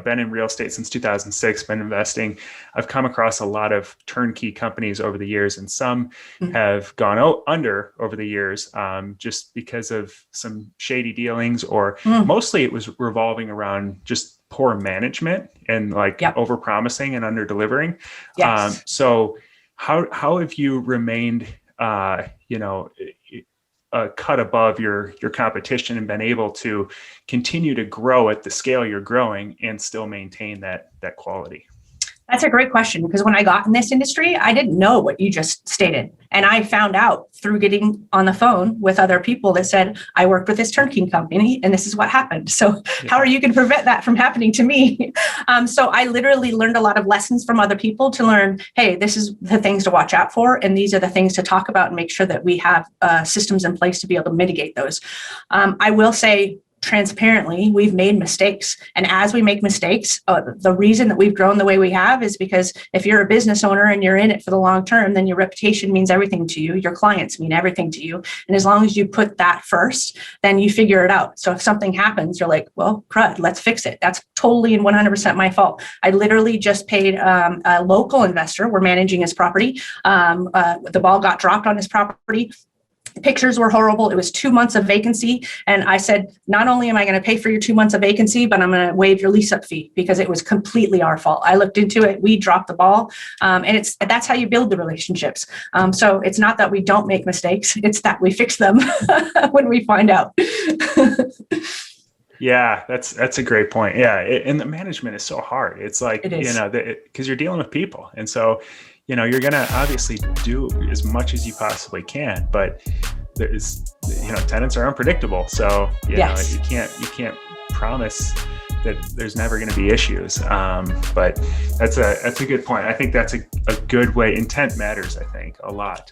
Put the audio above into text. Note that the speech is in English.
been in real estate since 2006, been investing. I've come across a lot of turnkey companies over the years, and some have gone under over the years, just because of some shady dealings, or mostly it was revolving around just poor management and over promising and under delivering. Yes. So how have you remained, cut above your competition and been able to continue to grow at the scale you're growing and still maintain that quality? That's a great question, because when I got in this industry, I didn't know what you just stated. And I found out through getting on the phone with other people that said, I worked with this turnkey company and this is what happened. So how are you going to prevent that from happening to me? So I literally learned a lot of lessons from other people to learn, hey, this is the things to watch out for. And these are the things to talk about and make sure that we have systems in place to be able to mitigate those. I will say, transparently, we've made mistakes. And as we make mistakes, the reason that we've grown the way we have is because if you're a business owner and you're in it for the long term, then your reputation means everything to you. Your clients mean everything to you. And as long as you put that first, then you figure it out. So if something happens, you're like, well, crud, let's fix it. That's totally and 100% my fault. I literally just paid a local investor. We're managing his property. The ball got dropped on his property. The pictures were horrible. It was 2 months of vacancy. And I said, not only am I going to pay for your 2 months of vacancy, but I'm going to waive your lease up fee, because it was completely our fault. I looked into it. We dropped the ball. And that's how you build the relationships. So it's not that we don't make mistakes. It's that we fix them when we find out. Yeah, that's a great point. Yeah. And the management is so hard. It's like, because you're dealing with people. And so, you're going to obviously do as much as you possibly can, but tenants are unpredictable. So, you can't promise that there's never going to be issues. But that's a good point. I think that's a good way. Intent matters, I think, a lot.